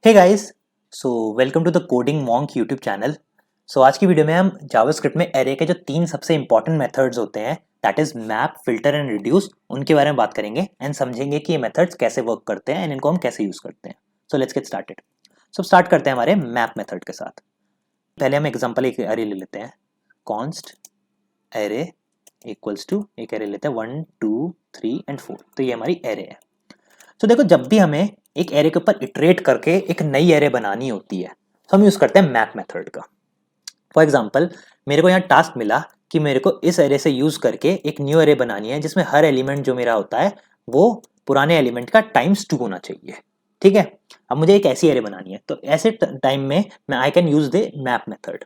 Hey guys, so welcome to the coding monk YouTube channel. So आज की video में हम जावास्क्रिप्ट में एरे के जो तीन सबसे इंपॉर्टेंट मेथड्स होते हैं, that is map, filter and reduce, उनके बारे में बात करेंगे एंड समझेंगे कि ये मेथड्स कैसे वर्क करते हैं एंड इनको हम कैसे यूज करते हैं। So let's get started. So start करते हैं हमारे मैप मेथड के साथ। पहले हम एग्जांपल एक एरे ले लेते हैं, कॉन्स्ट एरे इक्वल्स टू एक एरे लेते हैं 1 2 3 एंड 4। तो ये हमारी एरे है। तो देखो, जब भी हमें एक एरे के ऊपर इटरेट करके एक नई एरे बनानी होती है तो हम यूज करते हैं मैप मेथड का। फॉर एग्जांपल, मेरे को यहाँ टास्क मिला कि मेरे को इस एरे से यूज करके एक न्यू एरे बनानी है जिसमें हर एलिमेंट जो मेरा होता है वो पुराने एलिमेंट का टाइम्स 2 होना चाहिए। ठीक है, अब मुझे एक ऐसी एरे बनानी है, तो ऐसे टाइम में मैं I can use the map method.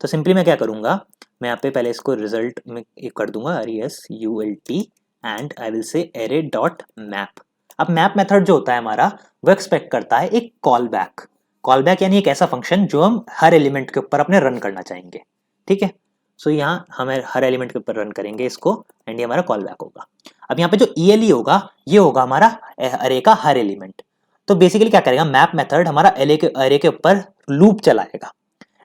तो सिंपली मैं क्या करूंगा, मैं यहाँ पे पहले इसको रिजल्ट में कर दूंगा RESULT and I will say array dot map. अब मैप मेथड जो होता है हमारा, वो एक्सपेक्ट करता है एक कॉल बैक। कॉल बैक यानी एक ऐसा फंक्शन जो हम हर एलिमेंट के ऊपर अपने रन करना चाहेंगे। ठीक है, सो यहाँ हमें हर एलिमेंट के ऊपर रन करेंगे इसको एंड ये हमारा कॉल बैक होगा। अब यहाँ पे जो ELE होगा, ये होगा हमारा अरे का हर एलिमेंट। तो बेसिकली क्या करेगा, मैप मेथड हमारा अरे के ऊपर लूप चलाएगा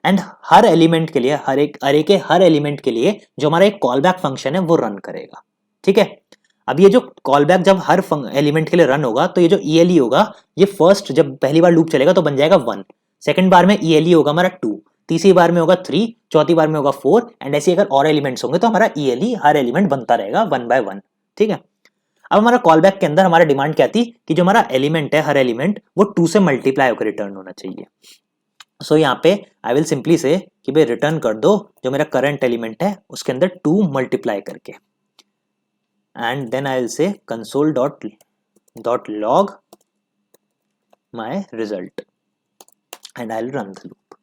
एंड हर एलिमेंट के लिए, हर एक अरे के हर एलिमेंट के लिए जो हमारा एक कॉल बैक फंक्शन है वो रन करेगा। ठीक है, अब ये जो कॉल बैक जब हर एलिमेंट के लिए रन होगा, तो ये जो ELE होगा, ये फर्स्ट जब पहली बार लूप चलेगा तो बन जाएगा 1, सेकंड बार में ELE होगा हमारा 2, तीसरी बार में होगा 3, चौथी बार में होगा 4 एंड ऐसे अगर और एलिमेंट्स होंगे तो हमारा ELE हर एलिमेंट बनता रहेगा 1 बाय 1। ठीक है, अब हमारा कॉल बैक के अंदर हमारा डिमांड क्या थी कि जो हमारा एलिमेंट है, हर एलिमेंट वो 2 से मल्टीप्लाई होकर रिटर्न होना चाहिए। सो यहाँ पे आई विल सिंपली से कि भाई रिटर्न कर दो जो मेरा करंट एलिमेंट है उसके अंदर 2 मल्टीप्लाई करके, and then I will say console.log my result and I will run the loop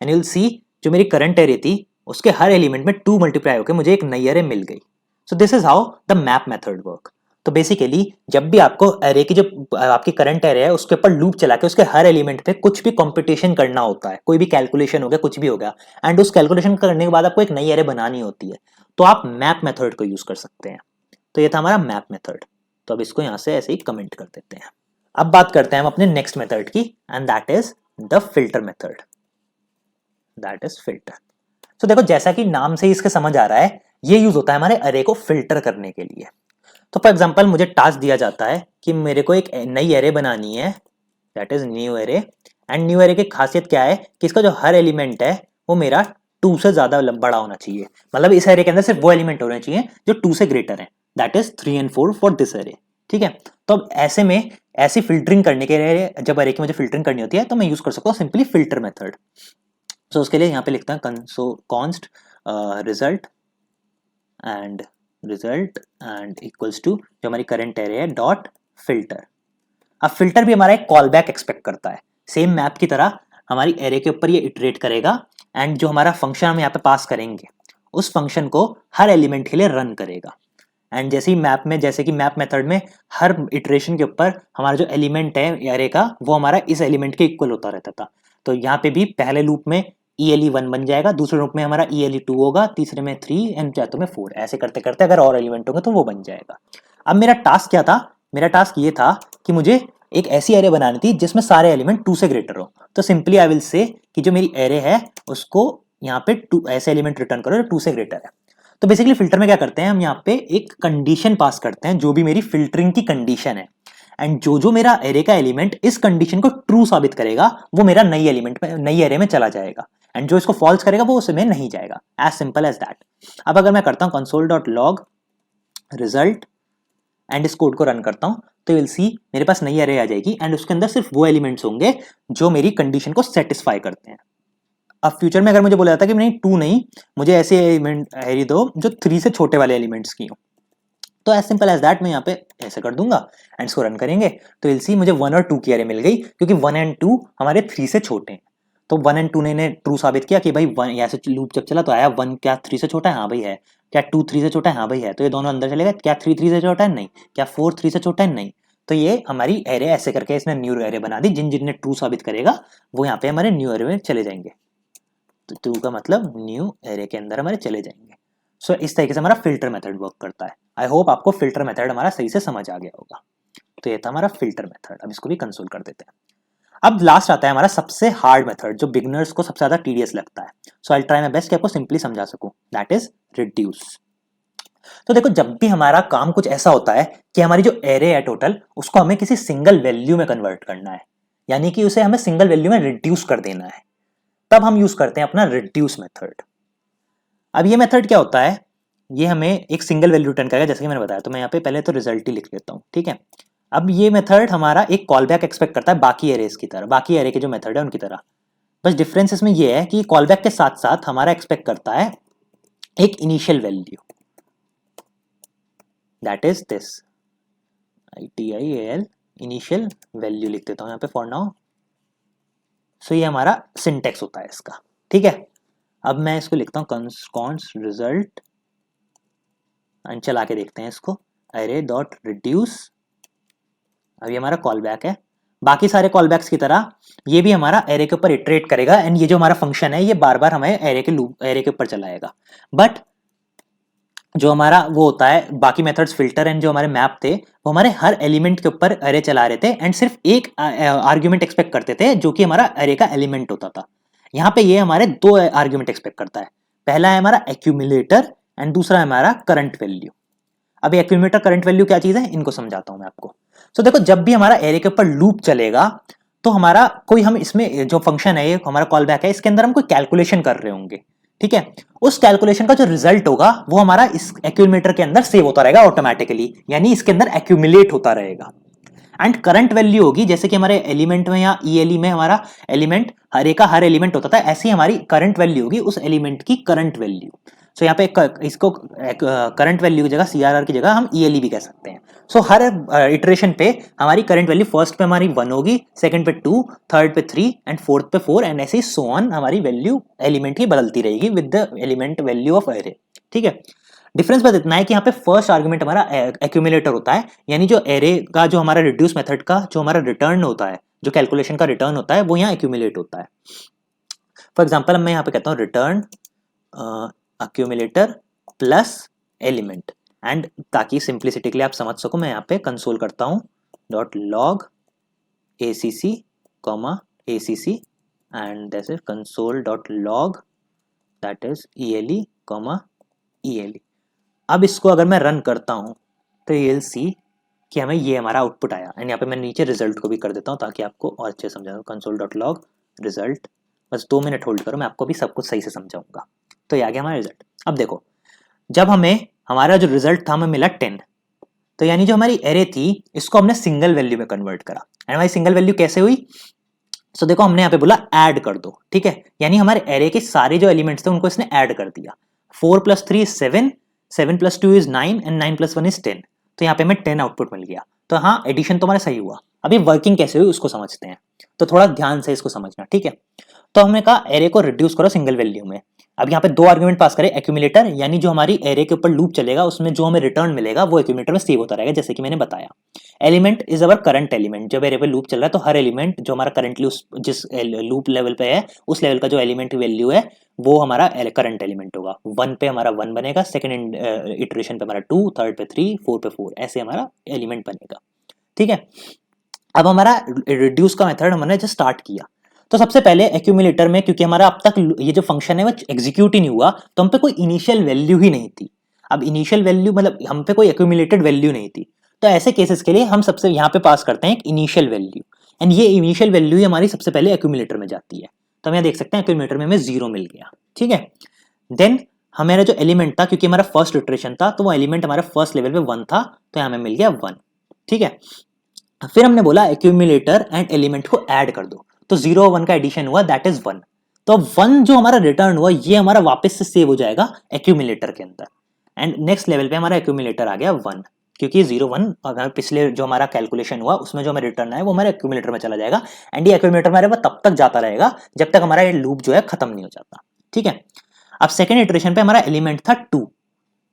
and you will see जो मेरी करंट एरे थी उसके हर एलिमेंट में 2 मल्टीप्लाई होकर मुझे एक नई एरे मिल गई। So this is how the map method work. तो बेसिकली जब भी आपको एरे की जो आपकी करंट एरे है उसके ऊपर लूप चला के उसके हर एलिमेंट पे कुछ भी कंपटीशन करना होता है, कोई भी कैलकुलेशन हो गया, कुछ भी हो गया, एंड उस कैलकुलेशन करने के बाद आपको एक नई एरे बनानी होती है, तो आप मैप मेथड को यूज कर सकते हैं। तो ये था हमारा मैप मेथड। तो अब इसको यहाँ से ऐसे ही कमेंट कर देते हैं। अब बात करते हैं हम अपने नेक्स्ट मेथड की and that is the filter method. That is filter. तो देखो, जैसा कि नाम से ही इसके समझ आ रहा है, ये यूज होता है हमारे अरे को फिल्टर करने के लिए। तो फॉर एग्जांपल मुझे टास्क दिया जाता है कि मेरे को एक नई एरे बनानी है, that is new array, and new array की खासियत क्या है कि इसका जो हर एलिमेंट है वो मेरा 2 से ज्यादा बड़ा होना चाहिए। मतलब इस एरे के अंदर सिर्फ वो एलिमेंट होने चाहिए जो 2 से ग्रेटर है, that is 3 and 4 for this array. ठीक है, तो अब ऐसे में ऐसी फिल्टरिंग करने के लिए, जब एरे की मुझे फिल्टरिंग करनी होती है तो मैं यूज कर सकता हूँ सिंपली फिल्टर मेथड। सो उसके लिए यहाँ पे लिखता है const result and equals to जो हमारी करंट एरे है डॉट फिल्टर। अब फिल्टर भी हमारा एक कॉल बैक एक्सपेक्ट करता है, सेम मैप की तरह हमारी एरे के ऊपर ये इटरेट करेगा एंड जो हमारा फंक्शन हम यहाँ पे पास करेंगे उस फंक्शन को हर एलिमेंट के लिए रन करेगा। एंड जैसे ही मैप में, जैसे कि मैप मेथड में हर इटरेशन के ऊपर हमारा जो एलिमेंट है एरे का वो हमारा इस एलिमेंट के इक्वल होता रहता था, तो यहाँ पे भी पहले लूप में ELE 1 बन जाएगा, दूसरे लूप में हमारा ELE 2 होगा, तीसरे में 3 एंड चौथे में 4, ऐसे करते करते अगर और एलिमेंट होंगे तो वो बन जाएगा। अब मेरा टास्क क्या था, मेरा टास्क ये था कि मुझे एक ऐसी एरे बनानी थी जिसमें सारे एलिमेंट 2 से ग्रेटर हो। तो सिंपली आई विल से कि जो मेरी एरे है उसको यहाँ पे 2 ऐसे एलिमेंट रिटर्न करो जो 2 से ग्रेटर है। तो बेसिकली फिल्टर में क्या करते हैं, हम यहाँ पे एक कंडीशन पास करते हैं जो भी मेरी फिल्टरिंग की कंडीशन है, एंड जो जो मेरा एरे का एलिमेंट इस कंडीशन को ट्रू साबित करेगा वो मेरा नई एलिमेंट में, नई एरे में चला जाएगा, एंड जो इसको फॉल्स करेगा वो उसमें नहीं जाएगा। As simple as that. अब अगर मैं करता हूँ console.log रिजल्ट एंड इस कोड को रन करता हूँ तो विल सी मेरे पास नई एरे आ जाएगी एंड उसके अंदर सिर्फ वो एलिमेंट्स होंगे जो मेरी कंडीशन को सेटिस्फाई करते हैं। अब फ्यूचर में अगर मुझे बोला जाता है कि नहीं 2 नहीं, मुझे ऐसे एलिमेंट एरे दो जो 3 से छोटे वाले एलिमेंट्स की हो, तो एज सिंपल एज दैट मैं यहाँ पे ऐसे कर दूंगा एंड इसको रन करेंगे तो विल सी मुझे 1 और 2 की एरे मिल गई, क्योंकि 1 एंड 2 हमारे 3 से छोटे हैं। तो 1 एंड 2 ने ट्रू साबित किया कि भाई 1 यहाँ से लूप जब चला तो आया 1 क्या 3 से छोटा है, हाँ भाई है। क्या 2 3 से छोटा है, हाँ भाई है। तो ये दोनों अंदर चलेगा। क्या 3 3 से छोटा है, नहीं। क्या 4 3 से छोटा है, नहीं। तो ये हमारी एरे ऐसे करके इसने न्यू एरे बना दी, जिनने ट्रू साबित करेगा वो यहाँ पे हमारे न्यू एरे में चले जाएंगे। तो 2 का मतलब न्यू एरे के अंदर हमारे चले जाएंगे। सो इस तरीके से हमारा फिल्टर मेथड वर्क करता है। आई होप आपको फिल्टर मेथड हमारा सही से समझ आ गया होगा। तो ये था हमारा फिल्टर मेथड। अब इसको भी कंसोल कर देते हैं। अब लास्ट आता है हमारा सबसे हार्ड मेथड, जो बिगिनर्स को सबसे ज्यादा टीडियस लगता है। सो आई ट्राई माय बेस्ट कि आपको सिंपली समझा सकूं, दैट इज रिड्यूस। तो देखो, जब भी हमारा काम कुछ ऐसा होता है कि हमारी जो एरे है टोटल, उसको हमें किसी सिंगल वैल्यू में कन्वर्ट करना है, यानी कि उसे हमें सिंगल वैल्यू में रिड्यूस कर देना है, तब हम यूज करते हैं अपना रिड्यूस मेथड। अब ये मेथड क्या होता है, ये हमें एक सिंगल वैल्यू रिटर्न करेगा, जैसे कि मैंने बताया। तो मैं यहाँ पे पहले तो रिजल्ट ही लिख लेता हूँ, ठीक है। अब ये मेथड हमारा एक कॉल बैक एक्सपेक्ट करता है बाकी एरेज की तरह, बाकी एरे के जो मेथड है उनकी तरह। बस डिफरेंस इसमें ये है कि कॉल बैक के साथ साथ हमारा एक्सपेक्ट करता है एक initial value, that is this ITIAL, initial value लिख देता हूँ यहाँ पे फॉर नाउ। सो ये हमारा सिंटेक्स होता है इसका, ठीक है। अब मैं इसको लिखता हूँ कॉन्स रिजल्ट, एंड चला के देखते हैं इसको, अरे डॉट रिड्यूस। अब ये हमारा कॉल बैक है। बाकी सारे कॉल बैक्स की तरह ये भी हमारा एरे के ऊपर इटरेट करेगा, एंड ये जो हमारा फंक्शन है ये बार बार हमें एरे के ऊपर चलाएगा। बट जो हमारा वो होता है, बाकी मेथड्स फिल्टर एंड जो हमारे मैप थे, वो हमारे हर एलिमेंट के ऊपर एरे चला रहे थे, एंड सिर्फ एक आर्ग्यूमेंट एक्सपेक्ट करते थे जो कि हमारा एरे का एलिमेंट होता था। यहाँ पे ये हमारे दो आर्ग्यूमेंट एक्सपेक्ट करता है। पहला है हमारा एक्यूमुलेटर एंड दूसरा है हमारा करंट वैल्यू। अब एक्यूमुलेटर करंट वैल्यू क्या चीज है, इनको समझाता हूं मैं आपको। सो देखो, जब भी हमारा एरे के ऊपर लूप चलेगा, तो हमारा कोई, हम इसमें जो फंक्शन है, ये हमारा कॉल बैक है, इसके अंदर हम कोई कैलकुलेशन कर रहे होंगे, ठीक है। उस कैलकुलेशन का जो रिजल्ट होगा वो हमारा इस एक्यूमुलेटर के अंदर सेव होता रहेगा ऑटोमेटिकली, यानी इसके अंदर एक्यूमुलेट होता रहेगा। एंड करंट वैल्यू होगी, जैसे कि हमारे एलिमेंट में या ईएलई में हमारा एलिमेंट हर एक का हर एलिमेंट होता था, ऐसी हमारी करंट वैल्यू होगी उस एलिमेंट की करंट वैल्यू। सो यहाँ पे इसको करंट वैल्यू की जगह, सीआरआर की जगह हम ईएलई भी कह सकते हैं। सो हर इटरेशन पे हमारी करंट वैल्यू फर्स्ट पे हमारी 1 होगी, सेकंड पे 2, थर्ड पे 3 एंड फोर्थ पे 4, एंड ऐसे ही सो ऑन हमारी वैल्यू एलिमेंट ही बदलती रहेगी with the element value of array, ठीक है। डिफरेंस बस इतना है कि यहाँ पे फर्स्ट आर्गुमेंट हमारा एक्यूमुलेटर होता है, यानी जो एरे का जो हमारा रिड्यूस मेथड का जो हमारा रिटर्न होता है, जो कैलकुलेशन का रिटर्न होता है, वो यहाँ एक्यूमुलेट होता है। फॉर एग्जाम्पल मैं यहाँ पे कहता हूँ return accumulator plus element, and ताकि सिंप्लिसिटी के लिए आप समझ सको, मैं यहाँ पे कंसोल करता हूँ dot log ACC comma ACC and that is console dot log that is ELE comma ELE। अब इसको अगर मैं रन करता हूँ तो you'll see कि हमें ये हमारा आउटपुट आया, एंड यहाँ पे मैं नीचे रिजल्ट को भी कर देता हूँ ताकि आपको और अच्छे समझा दूँ। कंसोल डॉट लॉग रिजल्ट, बस 2 मिनट होल्ड करो, मैं आपको भी सब कुछ सही से समझाऊंगा। तो ये आ गया हमारा रिजल्ट। अब देखो, जब हमें हमारा जो रिजल्ट था हमें मिला 10, तो यानी जो हमारी एरे थी इसको हमने सिंगल वैल्यू में कन्वर्ट करा। एंड हमारी सिंगल वैल्यू कैसे हुई, सो देखो हमने यहाँ पे बोला ऐड कर दो, ठीक है, यानी हमारे एरे के सारे जो एलिमेंट्स थे उनको इसने ऐड कर दिया। 4 + 3 = 7, 7 + 2 = 9 एंड 9 + 1 = 10। तो यहाँ पे हमें 10 आउटपुट मिल गया। तो हाँ, एडिशन तो हमारा सही हुआ। अभी वर्किंग कैसे हुई उसको समझते हैं, तो थोड़ा ध्यान से इसको समझना, ठीक है। तो हमने कहा एरे को रिड्यूस करो सिंगल वैल्यू में। अब यहाँ पे 2 आर्गुमेंट पास करें, एक्यूमुलेटर यानी जो हमारी एरे के ऊपर लूप चलेगा उसमें जो हमें रिटर्न मिलेगा वो एक्यूमुलेटर में सेव होता रहेगा, जैसे कि मैंने बताया। Element is our current element, जब एरे पे लूप चल रहा है तो हर एलिमेंट जो हमारा करंटली जिस लूप लेवल पे है उस लेवल का जो एलिमेंट वैल्यू है वो हमारा करंट एलिमेंट होगा। 1 पे हमारा 1 बनेगा, सेकंड इटरेशन पे हमारा 2, थर्ड पे 3, 4 पे 4, ऐसे हमारा एलिमेंट बनेगा, ठीक है। अब हमारा रिड्यूस का मेथड हमने जस्ट स्टार्ट किया। तो सबसे पहले एक्यूमुलेटर में, क्योंकि हमारा अब तक ये जो फंक्शन है वो एग्जीक्यूट ही नहीं हुआ, तो हम पे कोई इनिशियल वैल्यू ही नहीं थी। अब इनिशियल वैल्यू मतलब हम पे कोई एक्यूमुलेटेड वैल्यू नहीं थी, तो ऐसे केसेस के लिए हम सबसे यहाँ पे पास करते हैं एक इनिशियल वैल्यू, एंड ये इनिशियल वैल्यू ही हमारी सबसे पहले एक्यूमुलेटर में जाती है। तो हम यहाँ देख सकते हैं एक्यूमुलेटर में हमें 0 मिल गया, ठीक है। देन हमारा जो एलिमेंट था, क्योंकि हमारा फर्स्ट इटरेशन था, तो वो एलिमेंट हमारा फर्स्ट लेवल पे 1 था, तो हमें मिल गया 1, ठीक है। फिर हमने बोला एक्यूमुलेटर एंड एलिमेंट को ऐड कर दो, तो 0 और 1 का एडिशन हुआ, दैट इज 1। तो 1 जो हमारा रिटर्न हुआ ये हमारा वापस से सेव हो जाएगा एक्यूमुलेटर के अंदर, एंड नेक्स्ट लेवल पे हमारा एक्यूमुलेटर आ गया 1, क्योंकि 0 1 और पिछले जो हमारा कैलकुलेशन हुआ उसमें जो हमें रिटर्न आया वो हमारे एक्यूमुलेटर में चला जाएगा, एंड ये एक्यूमुलेटर हमारे पास तब तक जाता रहेगा जब तक हमारा ये लूप जो है खत्म नहीं हो जाता, ठीक है। अब सेकंड इटरेशन पे हमारा एलिमेंट था 2,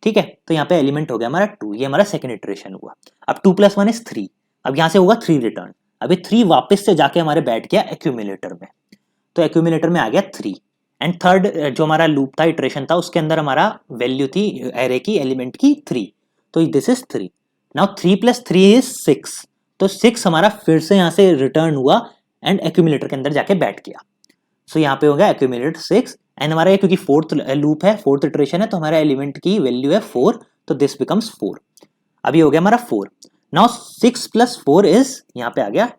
ठीक है, तो यहाँ पे एलिमेंट हो गया हमारा 2, ये हमारा सेकंड इटरेशन हुआ। अब 2 + 1 = 3, अब यहाँ से होगा 3 रिटर्न। अभी 3 वापस से जाके हमारे बैठ गया एक्यूमुलेटर में, तो एक्यूमुलेटर में आ गया 3, एंड थर्ड जो हमारा लूप था, इटरेशन था, उसके अंदर हमारा वैल्यू थी एरे की, एलिमेंट की 3, तो दिस इज 3। नाउ 3 + 3 = 6, तो 6 हमारा फिर से यहाँ से रिटर्न हुआ एंड एक्यूमुलेटर के अंदर जाके बैठ गया। सो यहाँ पे हो गया एक्यूमुलेटर 6 एंड हमारा ये क्योंकि फोर्थ लूप है, फोर्थ इटरेशन है, तो हमारा एलिमेंट की वैल्यू है 4, तो दिस बिकम्स 4। अभी हो गया हमारा 4। नाउ 6 + 4 इज, यहाँ पे आ गया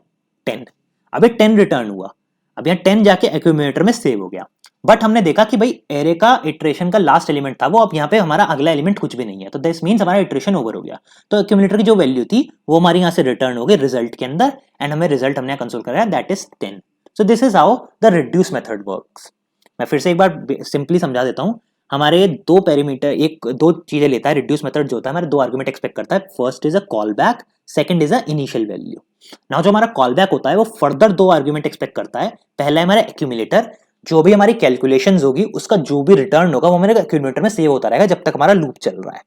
10। अभी 10 रिटर्न हुआ, अब यहाँ 10 जाके एक्यूमुलेटर में सेव हो गया। बट हमने देखा कि भाई एरे का इटरेशन का लास्ट एलिमेंट था वो, अब यहाँ पे हमारा अगला एलिमेंट कुछ भी नहीं है, तो दिस मींस हमारा इटरेशन ओवर हो गया। तो एक्यूमुलेटर की जो वैल्यू थी वो हमारी यहाँ से रिटर्न हो गई रिजल्ट के अंदर, एंड हमें रिजल्ट हमने कंसोल कराया, that is 10। So this is how the reduce method works. मैं फिर से एक बार सिंपली समझा देता हूँ। हमारे दो पैरामीटर, एक दो चीजें लेता है रिड्यूस मेथड जो होता है, हमारे दो आर्गुमेंट एक्सपेक्ट करता है। First is a call back, second is a initial value. Now जो हमारा कॉल बैक होता है वो फर्दर दो आर्गुमेंट एक्सपेक्ट करता है। पहला है हमारा एक्यूमुलेटर, जो भी हमारी कैलकुलेशंस होगी उसका जो भी रिटर्न होगा वो मेरे एक्यूमुलेटर में सेव होता रहेगा जब तक हमारा लूप चल रहा है।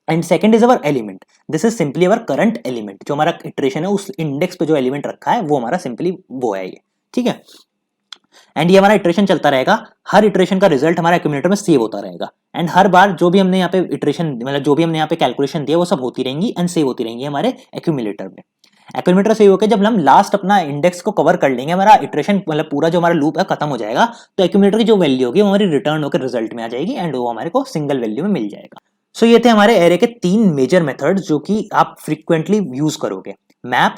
And second is our element, this is simply our current element, जो हमारा इटरेशन है उस इंडेक्स पे जो एलिमेंट रखा है वो हमारा सिंपली वो है ये, ठीक है। एंड ये हमारा इटरेशन चलता रहेगा, हर इटरेशन का रिजल्ट हमारा एक्यूमुलेटर में सेव होता रहेगा। एंड हर बार जो भी हमने यहाँ पे इटरेशन, मतलब जो भी हमने यहाँ पे कैलकुलेशन दिया वो सब होती रहेंगी एंड सेव होती रहेंगी हमारे एक्यूमुलेटर में। एक्यूमुलेटर सेव होकर जब हम लास्ट अपना इंडेक्स को कवर कर लेंगे, हमारा इटरेशन मतलब पूरा जो हमारा लूप है खत्म हो जाएगा, तो एक्यूमुलेटर की जो वैल्यू होगी वो हमारी रिटर्न होकर रिजल्ट में आ जाएगी एंड वो हमारे को सिंगल वैल्यू में मिल जाएगा। सो ये थे हमारे एरे के 3 मेजर मेथड्स जो कि आप फ्रीक्वेंटली यूज करोगे, map,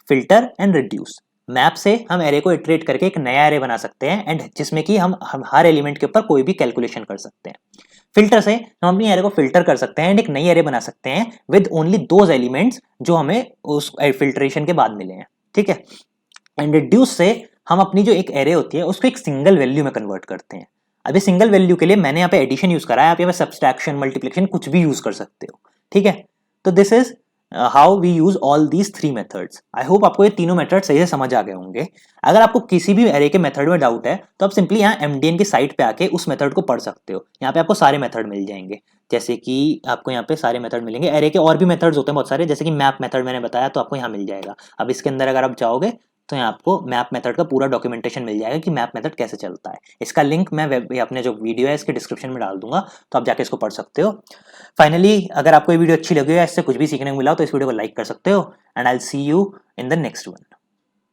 filter and reduce. Map से हम एरे को इटरेट करके एक नया एरे बना सकते हैं एंड जिसमें कि हम हर एलिमेंट के ऊपर कोई भी कैलकुलेशन कर सकते हैं। फिल्टर से हम अपनी एरे को फिल्टर कर सकते हैं एंड एक नई एरे बना सकते हैं विद ओनली दोज एलिमेंट्स जो हमें उस फिल्ट्रेशन के बाद मिले हैं, ठीक है। एंड रिड्यूस से हम अपनी जो एक एरे होती है उसको एक सिंगल वैल्यू में कन्वर्ट करते हैं। अभी सिंगल वैल्यू के लिए मैंने यहाँ पे एडिशन यूज करा है, आप यहाँ पे सब्सट्रैक्शन, मल्टीप्लिकेशन कुछ भी यूज कर सकते हो, ठीक है। तो this is how we use all these 3 methods. I hope आपको ये तीनों मेथड सही से समझ आ गए होंगे। अगर आपको किसी भी एरे के मेथड में डाउट है तो आप सिंपली यहाँ एमडीएन की साइट पे आके उस मेथड को पढ़ सकते हो। यहाँ पे आपको सारे मेथड मिल जाएंगे, जैसे कि आपको यहाँ पे सारे मेथड मिलेंगे। एरे के और भी मेथड्स होते हैं बहुत सारे, जैसे कि मैप मेथड मैंने बताया तो आपको यहाँ मिल जाएगा। अब इसके अंदर अगर आप जाओगे तो यहाँ आपको मैप मेथड का पूरा डॉक्यूमेंटेशन मिल जाएगा कि मैप मेथड कैसे चलता है। इसका लिंक मैं अपने जो वीडियो है इसके डिस्क्रिप्शन में डाल दूंगा, तो आप जाके इसको पढ़ सकते हो। फाइनली अगर आपको ये वीडियो अच्छी लगी है, इससे कुछ भी सीखने को मिला हो, तो इस वीडियो को लाइक कर सकते हो and I will see you in the next one.